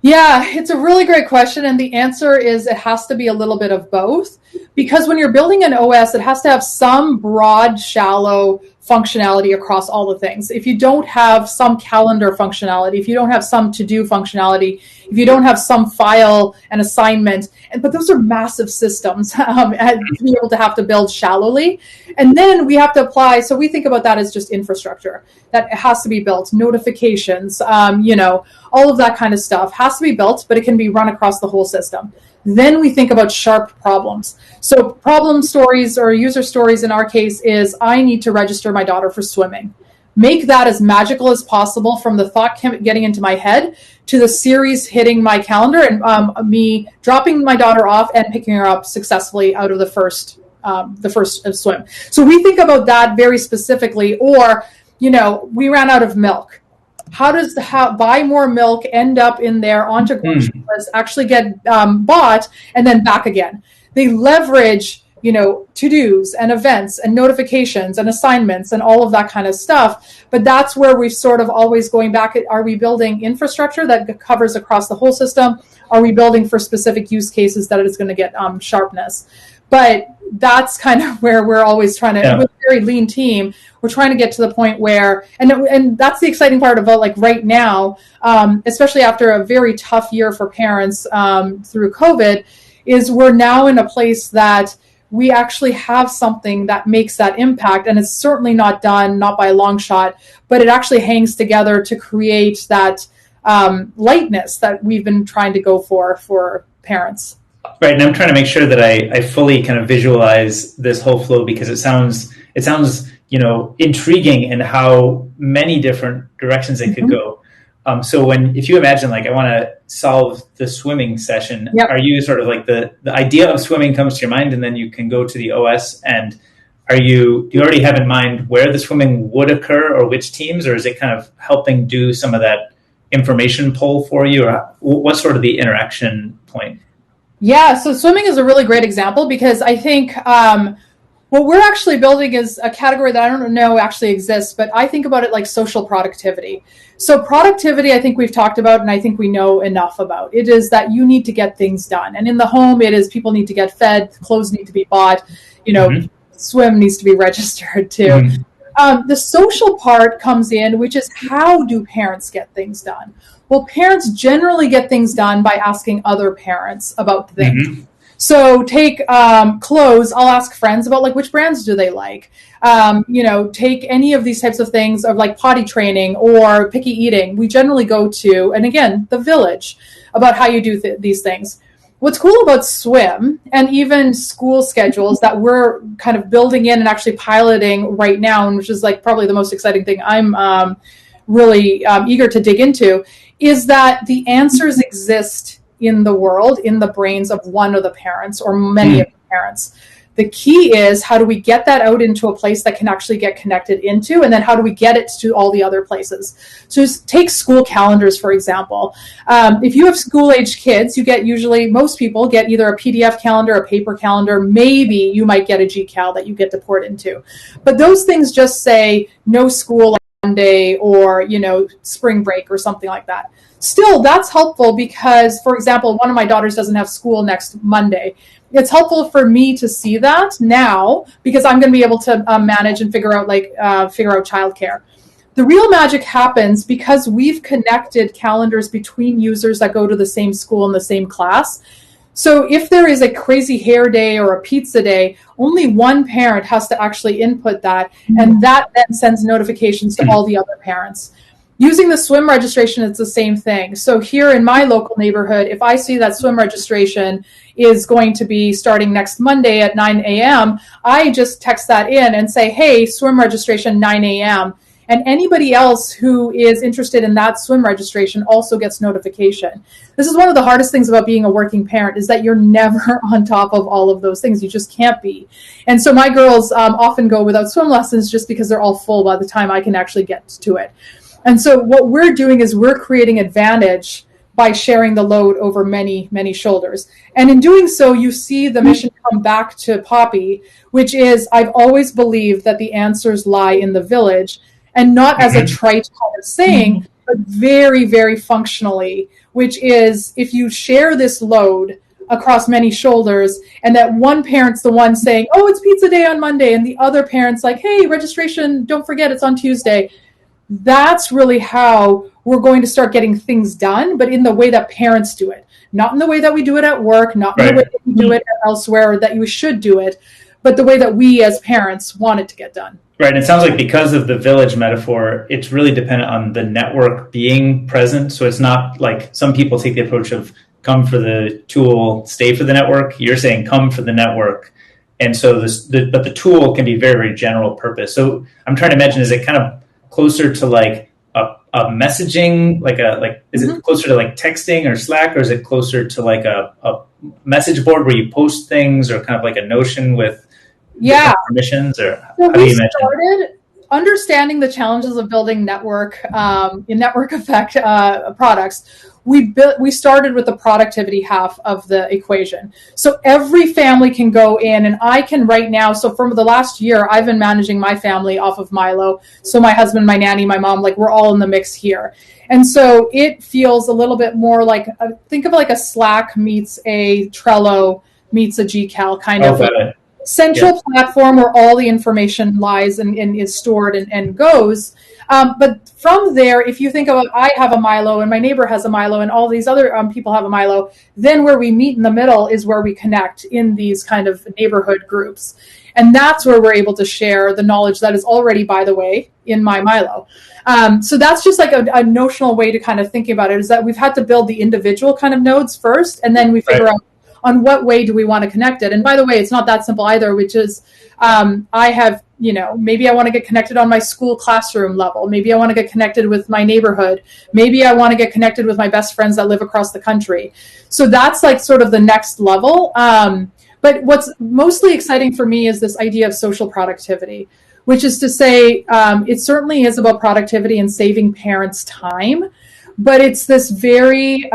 Yeah, it's a really great question. And the answer is it has to be a little bit of both. Because when you're building an OS, it has to have some broad, shallow functionality across all the things. If you don't have some calendar functionality, if you don't have some to-do functionality, if you don't have some file and assignment, but those are massive systems and to be able to have to build shallowly. And then we have to apply, so we think about that as just infrastructure that has to be built, notifications, all of that kind of stuff has to be built, but it can be run across the whole system. Then we think about sharp problems. So problem stories or user stories in our case is, I need to register my daughter for swimming. Make that as magical as possible, from the thought getting into my head to the series hitting my calendar and me dropping my daughter off and picking her up successfully out of the first swim. So we think about that very specifically. Or, we ran out of milk. How does buy more milk end up in there onto grocery list, actually get bought and then back again? They leverage, to-dos and events and notifications and assignments and all of that kind of stuff. But that's where we're sort of always going back at, are we building infrastructure that covers across the whole system? Are we building for specific use cases that is going to get sharpness? But that's kind of where we're always trying to, with a very lean team, we're trying to get to the point where, and that's the exciting part about like right now, especially after a very tough year for parents through COVID, is we're now in a place that we actually have something that makes that impact. And it's certainly not done, not by a long shot, but it actually hangs together to create that lightness that we've been trying to go for parents. Right, and I'm trying to make sure that I fully kind of visualize this whole flow, because it sounds intriguing in how many different directions it could go. So if you imagine, like, I want to solve the swimming session, are you sort of like the idea of swimming comes to your mind, and then you can go to the OS, and do you already have in mind where the swimming would occur or which teams, or is it kind of helping do some of that information pull for you, or what's sort of the interaction point? Yeah, so swimming is a really great example, because I think what we're actually building is a category that I don't know actually exists, but I think about it like social productivity. So productivity, I think we've talked about, and I think we know enough about. It is that you need to get things done. And in the home, it is people need to get fed, clothes need to be bought, swim needs to be registered too. The social part comes in, which is, how do parents get things done? Well, parents generally get things done by asking other parents about things. So take clothes, I'll ask friends about like which brands do they like. Take any of these types of things, of like potty training or picky eating. We generally go to, and again, the village, about how you do these things. What's cool about swim and even school schedules that we're kind of building in and actually piloting right now, and which is like probably the most exciting thing I'm really eager to dig into, is that the answers exist in the world, in the brains of one of the parents or many of the parents. The key is, how do we get that out into a place that can actually get connected into, and then how do we get it to all the other places? So just take school calendars, for example. If you have school-age kids, most people get either a PDF calendar, a paper calendar, maybe you might get a GCal that you get to port into. But those things just say no school on Monday, or, spring break or something like that. Still, that's helpful because, for example, one of my daughters doesn't have school next Monday. It's helpful for me to see that now, because I'm going to be able to manage and figure out childcare. The real magic happens because we've connected calendars between users that go to the same school and the same class. So if there is a crazy hair day or a pizza day, only one parent has to actually input that, and that then sends notifications to all the other parents. Using the swim registration, it's the same thing. So here in my local neighborhood, if I see that swim registration is going to be starting next Monday at 9 a.m., I just text that in and say, hey, swim registration 9 a.m. And anybody else who is interested in that swim registration also gets notification. This is one of the hardest things about being a working parent, is that you're never on top of all of those things. You just can't be. And so my girls often go without swim lessons just because they're all full by the time I can actually get to it. And so what we're doing is we're creating advantage by sharing the load over many, many shoulders. And in doing so, you see the mission come back to Poppy, which is, I've always believed that the answers lie in the village, and not as a trite kind of saying, but very, very functionally, which is, if you share this load across many shoulders, and that one parent's the one saying, oh, it's pizza day on Monday, and the other parent's like, hey, registration, don't forget it's on Tuesday. That's really how we're going to start getting things done, but in the way that parents do it, not in the way that we do it at work, not in the way that we do it elsewhere, or that you should do it, but the way that we as parents want it to get done. Right. It sounds like because of the village metaphor, it's really dependent on the network being present. So it's not like some people take the approach of come for the tool, stay for the network. You're saying come for the network. And so but the tool can be very, very general purpose. So I'm trying to imagine, is it kind of closer to like a messaging, is it closer to like texting or Slack, or is it closer to like a message board where you post things, or kind of like a Notion with permissions, or so how do you started understanding the challenges of building network in network effect products. We started with the productivity half of the equation. So every family can go in, and I can right now, so from the last year, I've been managing my family off of Milo. So my husband, my nanny, my mom, like we're all in the mix here. And so it feels a little bit more like, think of like a Slack meets a Trello meets a GCal kind of central platform where all the information lies and is stored and goes. But from there, if you think about, I have a Milo and my neighbor has a Milo and all these other people have a Milo, then where we meet in the middle is where we connect in these kind of neighborhood groups. And that's where we're able to share the knowledge that is already, by the way, in my Milo. So that's just like a notional way to kind of think about it, is that we've had to build the individual kind of nodes first, and then we figure out on what way do we want to connect it. And by the way, it's not that simple either, which is I have, maybe I want to get connected on my school classroom level. Maybe I want to get connected with my neighborhood. Maybe I want to get connected with my best friends that live across the country. So that's like sort of the next level. But what's mostly exciting for me is this idea of social productivity, which is to say it certainly is about productivity and saving parents time, but it's this very...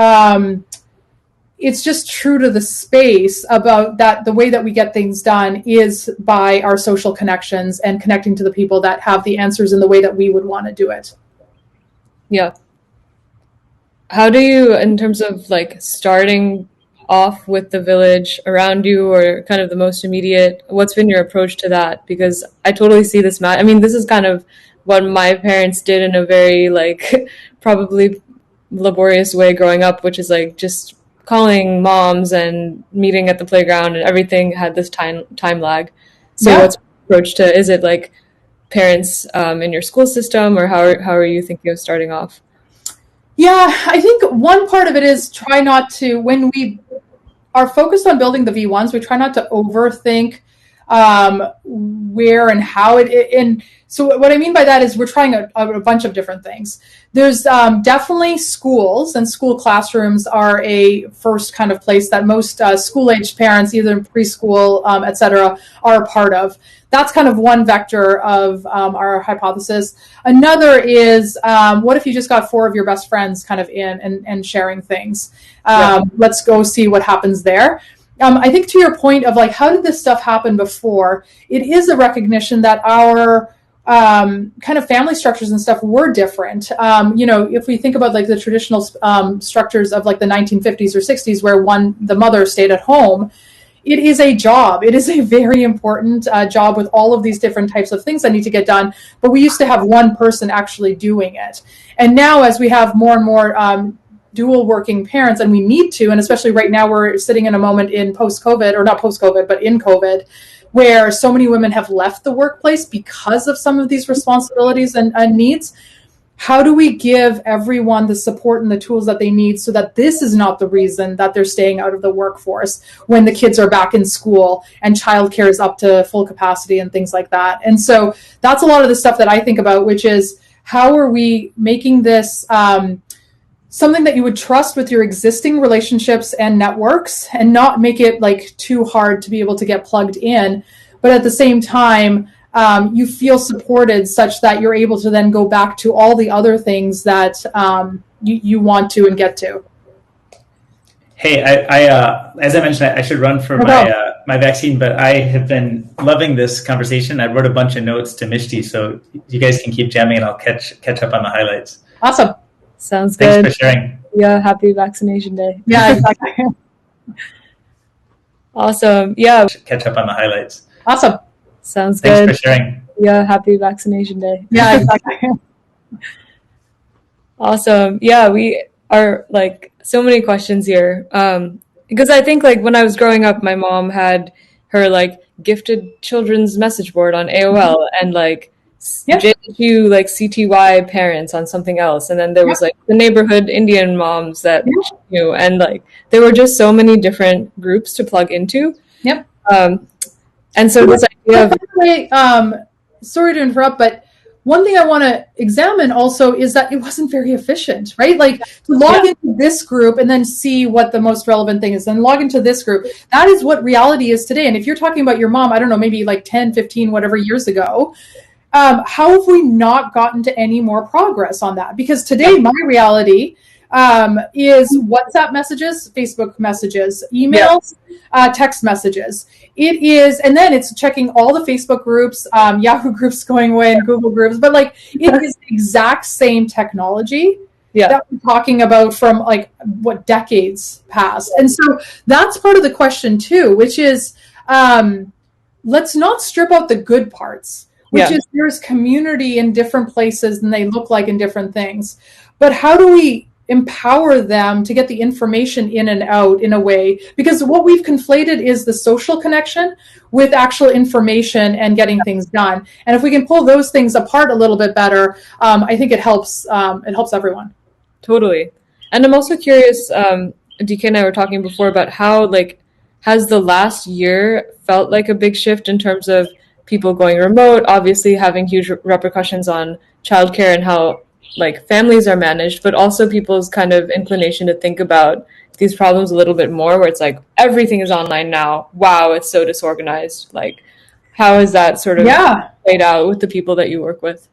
it's just true to the space about that. The way that we get things done is by our social connections and connecting to the people that have the answers in the way that we would want to do it. Yeah. How do you, in terms of like starting off with the village around you, or kind of the most immediate, what's been your approach to that? Because I totally see this. This is kind of what my parents did in a very like probably laborious way growing up, which is like just calling moms and meeting at the playground, and everything had this time lag. So what's your approach to, is it like parents in your school system, or how are you thinking of starting off? Yeah, I think one part of it is try not to, when we are focused on building the V1s, we try not to overthink where and how and so what I mean by that is we're trying a bunch of different things. There's definitely schools, and school classrooms are a first kind of place that most school-aged parents, either in preschool, et cetera, are a part of. That's kind of one vector of our hypothesis. Another is, what if you just got 4 of your best friends kind of in and sharing things? Let's go see what happens there. I think to your point of like, how did this stuff happen before? It is a recognition that our kind of family structures and stuff were different. If we think about like the traditional structures of like the 1950s or 60s, where the mother stayed at home, it is a job. It is a very important job with all of these different types of things that need to get done. But we used to have one person actually doing it. And now as we have more and more dual working parents, and we need to, and especially right now we're sitting in a moment in post-COVID, or not post-COVID, but in COVID, where so many women have left the workplace because of some of these responsibilities and needs. How do we give everyone the support and the tools that they need so that this is not the reason that they're staying out of the workforce when the kids are back in school and childcare is up to full capacity and things like that? And so that's a lot of the stuff that I think about, which is how are we making this something that you would trust with your existing relationships and networks, and not make it like too hard to be able to get plugged in, but at the same time, you feel supported such that you're able to then go back to all the other things that you want to and get to. Hey, I as I mentioned, I should run for my vaccine, but I have been loving this conversation. I wrote a bunch of notes to Mishti, so you guys can keep jamming and I'll catch up on the highlights. Awesome. Sounds good. Thanks for sharing. Yeah, happy vaccination day. Yeah, exactly. Awesome. Yeah. Catch up on the highlights. Awesome. Sounds Thanks good. for sharing. Yeah. Happy vaccination day. Yeah, exactly. Awesome. Yeah, we are like so many questions here. Because I think like when I was growing up, my mom had her like gifted children's message board on AOL and like Yep. JQ like CTY parents on something else. And then there was like the neighborhood Indian moms that she knew. And like there were just so many different groups to plug into. Yep. And so this idea of By the way, sorry to interrupt, but one thing I want to examine also is that it wasn't very efficient, right? Like to log into this group and then see what the most relevant thing is, then log into this group. That is what reality is today. And if you're talking about your mom, I don't know, maybe like 10, 15, whatever years ago, how have we not gotten to any more progress on that? Because today my reality is WhatsApp messages, Facebook messages, emails, text messages. It is, and then it's checking all the Facebook groups, Yahoo groups going away, and Google groups. But like, it is the exact same technology that we're talking about from like what decades past. And so that's part of the question too, which is let's not strip out the good parts, which is there's community in different places and they look like in different things. But how do we empower them to get the information in and out in a way, because what we've conflated is the social connection with actual information and getting things done. And if we can pull those things apart a little bit better, I think it helps everyone. Totally. And I'm also curious, DK and I were talking before about how like has the last year felt like a big shift in terms of people going remote, obviously having huge repercussions on childcare and how like families are managed, but also people's kind of inclination to think about these problems a little bit more, where it's like everything is online now. Wow, it's so disorganized. Like, how is that sort of played out with the people that you work with?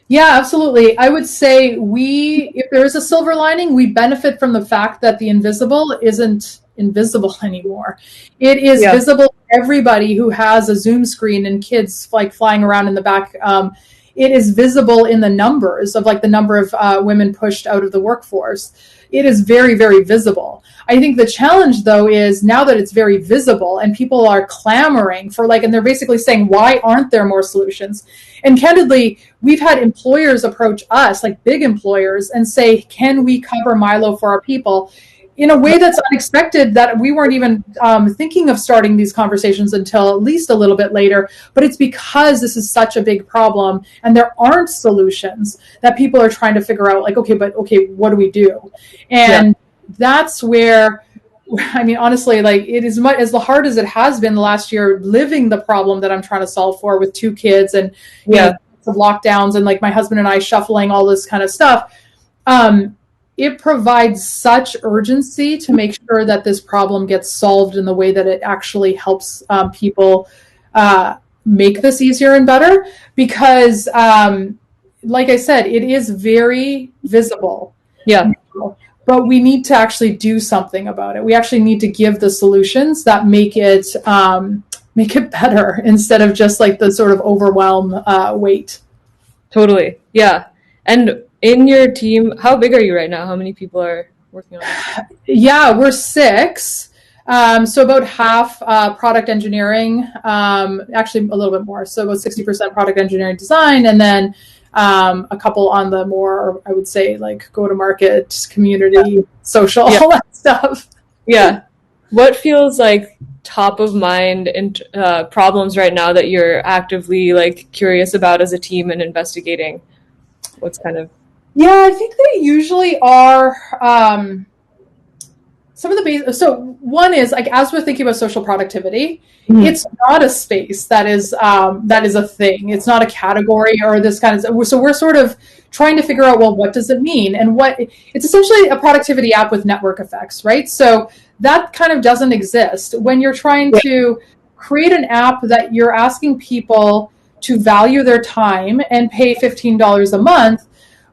Yeah, absolutely. I would say if there is a silver lining, we benefit from the fact that the invisible isn't invisible anymore. It is visible to everybody who has a Zoom screen and kids like flying around in the back. It is visible in the numbers of like the number of women pushed out of the workforce. It is very, very visible. I think the challenge though is now that it's very visible and people are clamoring for like, and they're basically saying, why aren't there more solutions? And candidly, we've had employers approach us, like big employers, and say, can we cover Milo for our people? In a way that's unexpected, that we weren't even thinking of starting these conversations until at least a little bit later. But it's because this is such a big problem and there aren't solutions that people are trying to figure out, like, okay, what do we do? And that's where, I mean, honestly, like it is much as hard as it has been the last year living the problem that I'm trying to solve for with 2 kids and you know, lockdowns and like my husband and I shuffling all this kind of stuff. It provides such urgency to make sure that this problem gets solved in the way that it actually helps people make this easier and better. Because, like I said, it is very visible. Yeah. But we need to actually do something about it. We actually need to give the solutions that make it better instead of just like the sort of overwhelm weight. Totally. Yeah. And in your team, how big are you right now? How many people are working on it? Yeah, we're 6. So about half product engineering, actually a little bit more. So about 60% product engineering design, and then a couple on the more, I would say, like go-to-market, community, social, all that stuff. Yeah. What feels like top of mind and problems right now that you're actively like curious about as a team and investigating? What's kind of... Yeah, I think they usually are some of the base. So one is like, as we're thinking about social productivity, it's not a space that is a thing. It's not a category or this kind of. So we're sort of trying to figure out, well, what does it mean? And it's essentially a productivity app with network effects, right? So that kind of doesn't exist when you're trying to create an app that you're asking people to value their time and pay $15 a month.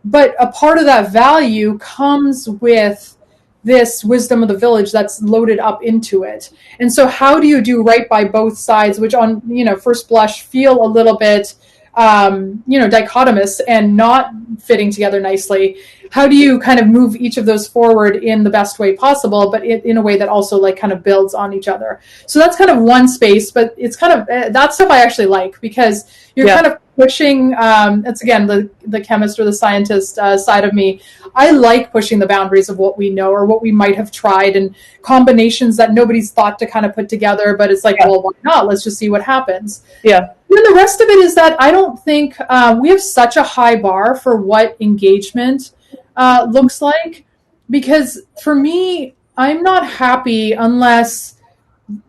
But a part of that value comes with this wisdom of the village that's loaded up into it. And so how do you do right by both sides, which on, first blush feel a little bit dichotomous and not fitting together nicely, how do you kind of move each of those forward in the best way possible, but in a way that also like kind of builds on each other? So that's kind of one space, but it's kind of that stuff I actually like, because you're kind of pushing, it's again, the chemist or the scientist side of me. I like pushing the boundaries of what we know or what we might have tried, and combinations that nobody's thought to kind of put together, but it's like, well, why not? Let's just see what happens. Yeah. And the rest of it is that I don't think we have such a high bar for what engagement looks like, because for me, I'm not happy unless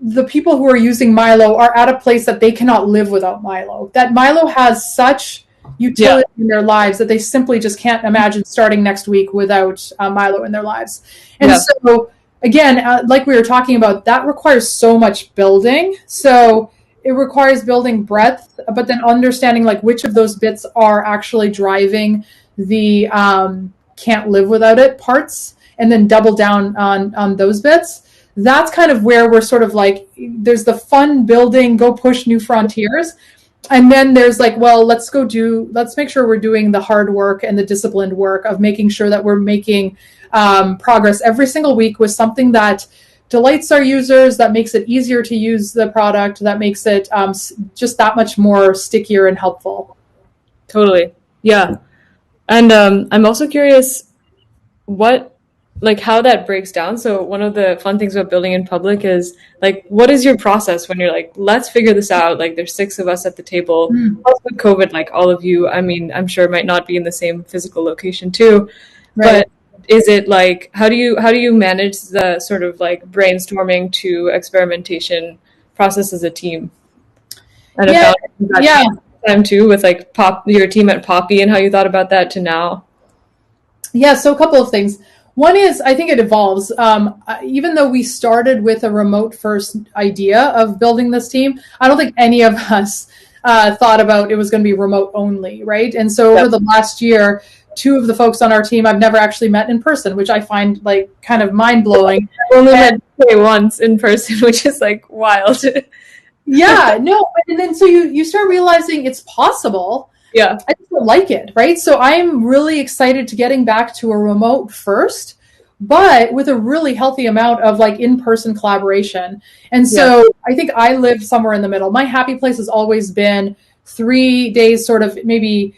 the people who are using Milo are at a place that they cannot live without Milo, that Milo has such utility in their lives that they simply just can't imagine starting next week without Milo in their lives. And so again, like we were talking about, that requires so much building. So it requires building breadth, but then understanding like which of those bits are actually driving the can't live without it parts, and then double down on those bits. That's kind of where we're sort of like, there's the fun building, go push new frontiers. And then there's like, well, let's make sure we're doing the hard work and the disciplined work of making sure that we're making progress every single week with something that delights our users, that makes it easier to use the product, that makes it just that much more stickier and helpful. Totally. Yeah. And I'm also curious how that breaks down. So one of the fun things about building in public is like, what is your process when you're like, let's figure this out? Like there's 6 of us at the table. Also with COVID, like all of you, I mean, I'm sure might not be in the same physical location too, but is it like, how do you manage the sort of like brainstorming to experimentation process as a team? And time too with like your team at Poppy and how you thought about that to now. Yeah. So a couple of things. One is, I think it evolves. Even though we started with a remote first idea of building this team, I don't think any of us thought about it was going to be remote only, right? And so over the last year, 2 of the folks on our team I've never actually met in person, which I find like kind of mind blowing. I only met once in person, which is like wild. Yeah, no, and then so you start realizing it's possible. Yeah. I just don't like it, right? So I'm really excited to getting back to a remote first, but with a really healthy amount of like in-person collaboration. And so I think I live somewhere in the middle. My happy place has always been 3 days sort of maybe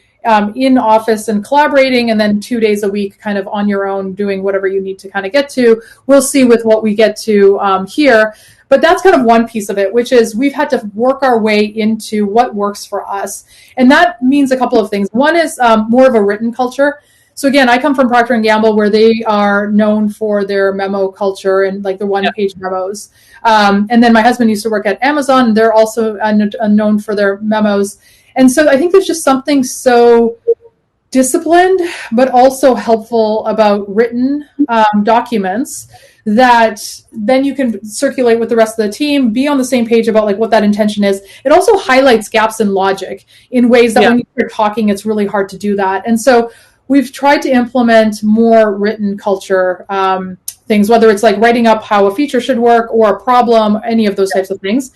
in office and collaborating, and then 2 days a week kind of on your own doing whatever you need to kind of get to. We'll see with what we get to here. But that's kind of one piece of it, which is we've had to work our way into what works for us. And that means a couple of things. One is more of a written culture. So again, I come from Procter & Gamble, where they are known for their memo culture and like the one-page memos. And then my husband used to work at Amazon, and they're also known for their memos. And so I think there's just something so disciplined, but also helpful about written documents that then you can circulate with the rest of the team, be on the same page about like what that intention is. It also highlights gaps in logic in ways that when you're talking, it's really hard to do that. And so we've tried to implement more written culture things, whether it's like writing up how a feature should work or a problem, any of those types of things.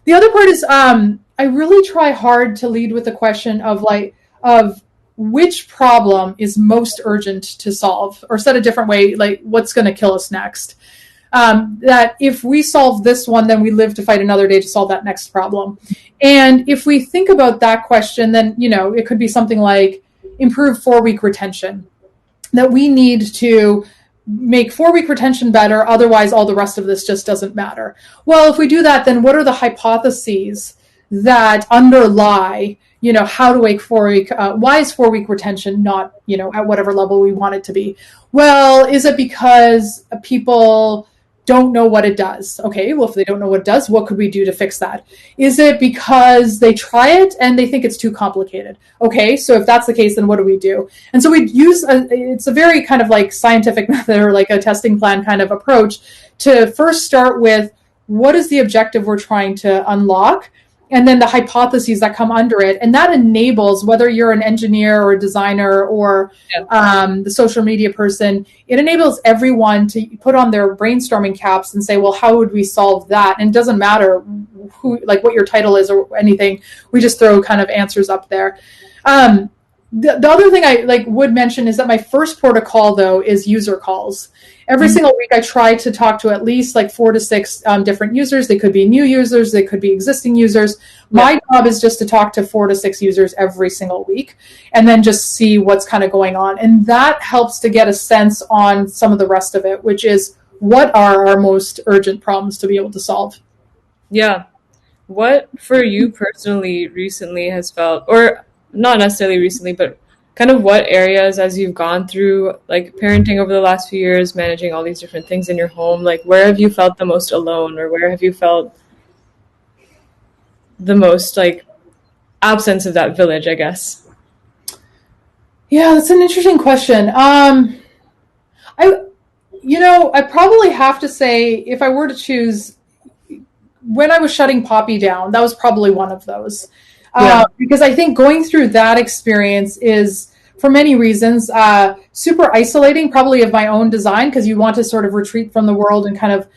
The other part is I really try hard to lead with the question of which problem is most urgent to solve, or said a different way, like what's going to kill us next. That if we solve this one, then we live to fight another day to solve that next problem. And if we think about that question, then, it could be something like improve 4-week retention, that we need to make 4-week retention better. Otherwise, all the rest of this just doesn't matter. Well, if we do that, then what are the hypotheses that underlie how to make 4-week, why is 4-week retention not, at whatever level we want it to be? Well, is it because people don't know what it does? Okay, well, if they don't know what it does, what could we do to fix that? Is it because they try it and they think it's too complicated? Okay, so if that's the case, then what do we do? And so we use, it's a very kind of like scientific method or like a testing plan kind of approach to first start with what is the objective we're trying to unlock, and then the hypotheses that come under it. And that enables, whether you're an engineer or a designer or the social media person, it enables everyone to put on their brainstorming caps and say, well, how would we solve that? And it doesn't matter who, like what your title is or anything. We just throw kind of answers up there. The other thing I would mention is that my first protocol, though, is user calls. Every single week, I try to talk to at least 4 to 6 different users. They could be new users. They could be existing users. My job is just to talk to 4 to 6 users every single week and then just see what's kind of going on. And that helps to get a sense on some of the rest of it, which is what are our most urgent problems to be able to solve. Yeah. What for you personally recently has felt, or not necessarily recently, but kind of what areas as you've gone through parenting over the last few years, managing all these different things in your home, where have you felt the most alone, or where have you felt the most absence of that village, I guess? Yeah, that's an interesting question. I probably have to say, if I were to choose, when I was shutting Poppy down, that was probably one of those. Because I think going through that experience is, for many reasons, super isolating, probably of my own design, because you want to sort of retreat from the world and kind of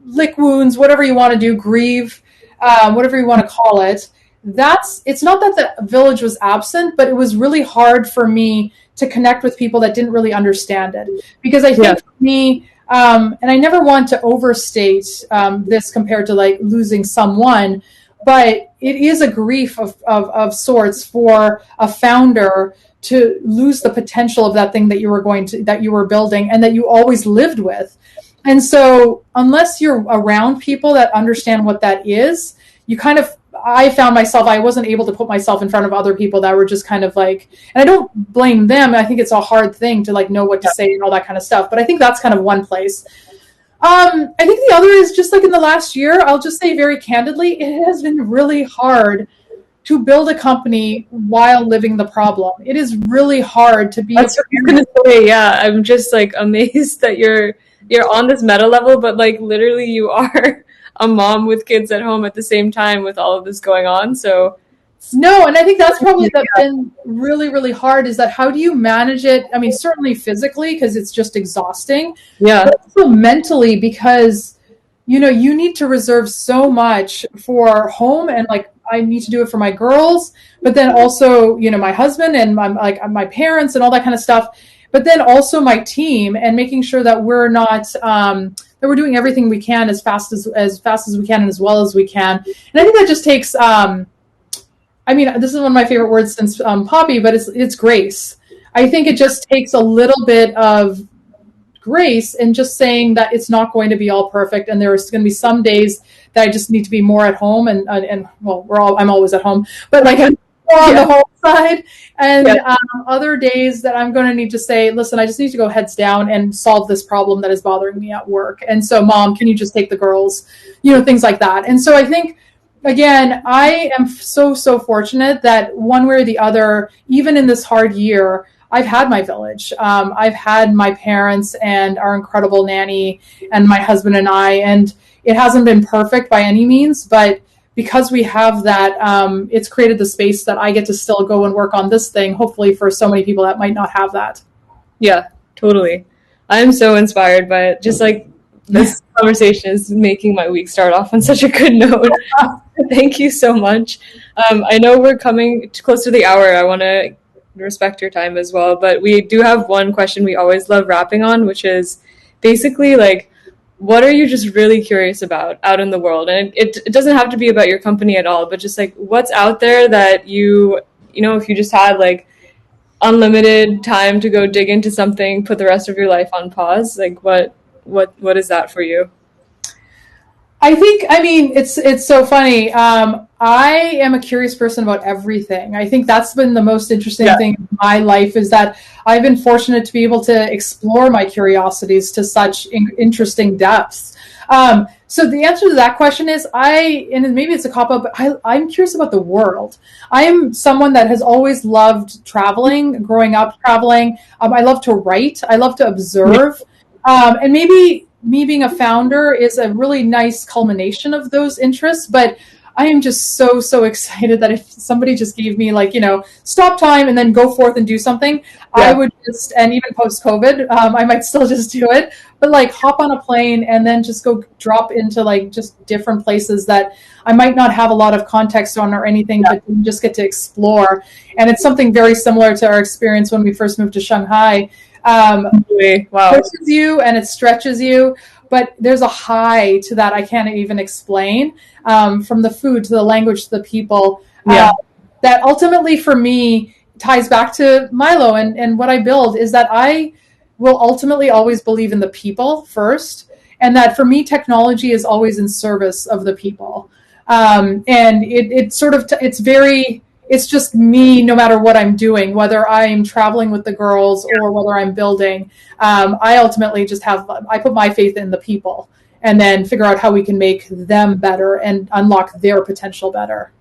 lick wounds, whatever you want to do, grieve, whatever you want to call it. It's not that the village was absent, but it was really hard for me to connect with people that didn't really understand it. Because I think for me, and I never want to overstate this compared to losing someone, but it is a grief of sorts for a founder to lose the potential of that thing that you were building and that you always lived with. And so unless you're around people that understand what that is, I found myself, I wasn't able to put myself in front of other people that were just kind of and I don't blame them. I think it's a hard thing to know what to say and all that kind of stuff. But I think that's kind of one place. I think the other is just in the last year, I'll just say very candidly, it has been really hard to build a company while living the problem. It is really hard to be. That's what I'm gonna say. Yeah, I'm just amazed that you're on this meta level, but literally you are a mom with kids at home at the same time with all of this going on. So no, and I think that's probably been really, really hard, is that how do you manage it? I mean, certainly physically, because it's just exhausting. Yeah. But also mentally, because, you need to reserve so much for home, and I need to do it for my girls, but then also, my husband and my parents and all that kind of stuff. But then also my team, and making sure that we're not, that we're doing everything we can as fast as we can and as well as we can. And I think that just takes, this is one of my favorite words since Poppy, but it's grace. I think it just takes a little bit of grace and just saying that it's not going to be all perfect, and there's going to be some days that I just need to be more at home, and I'm always at home, but on the home side, and other days that I'm going to need to say, listen, I just need to go heads down and solve this problem that is bothering me at work. And so, Mom, can you just take the girls? Things like that. And so I think, again, I am so fortunate that one way or the other, even in this hard year, I've had my village. I've had my parents and our incredible nanny and my husband and I, and it hasn't been perfect by any means, but because we have that, it's created the space that I get to still go and work on this thing, hopefully for so many people that might not have that. Yeah, totally. I'm so inspired by it. Just this conversation is making my week start off on such a good note. Thank you so much. I know we're coming close to the hour. I want to respect your time as well, but we do have one question we always love wrapping on, which is basically what are you just really curious about out in the world? And it doesn't have to be about your company at all, but just what's out there that if you just had unlimited time to go dig into something, put the rest of your life on pause, what is that for you? I think, it's so funny. I am a curious person about everything. I think that's been the most interesting thing in my life, is that I've been fortunate to be able to explore my curiosities to such interesting depths. So the answer to that question is and maybe it's a cop-out, but I'm curious about the world. I am someone that has always loved traveling, growing up traveling. I love to write. I love to observe. And maybe me being a founder is a really nice culmination of those interests, but I am just so excited that if somebody just gave me like, stop time and then go forth and do something, I would just, and even post COVID, I might still just do it, but like hop on a plane and then just go drop into like just different places that I might not have a lot of context on or anything, but you just get to explore. And it's something very similar to our experience when we first moved to Shanghai. Wow. It pushes you and it stretches you, but there's a high to that I can't even explain, from the food to the language to the people, that ultimately for me ties back to Milo and what I build is that I will ultimately always believe in the people first, and that for me technology is always in service of the people, and it's sort of it's just me no matter what I'm doing, whether I'm traveling with the girls or whether I'm building. I ultimately just I put my faith in the people and then figure out how we can make them better and unlock their potential better.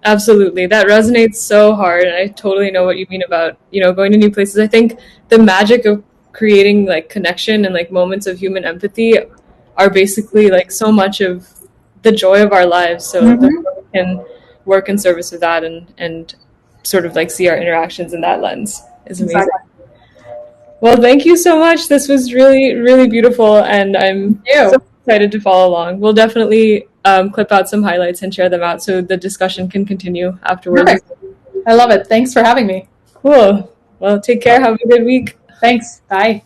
Absolutely. That resonates so hard. And I totally know what you mean about, going to new places. I think the magic of creating like connection and like moments of human empathy are basically like so much of the joy of our lives. So the more we can work in service of that and sort of like see our interactions in that lens is amazing. Exactly. Well, thank you so much. This was really, really beautiful, and I'm so excited to follow along. We'll definitely clip out some highlights and share them out so the discussion can continue afterwards. Perfect. I love it. Thanks for having me. Cool. Well, take care. Have a good week. Thanks. Bye.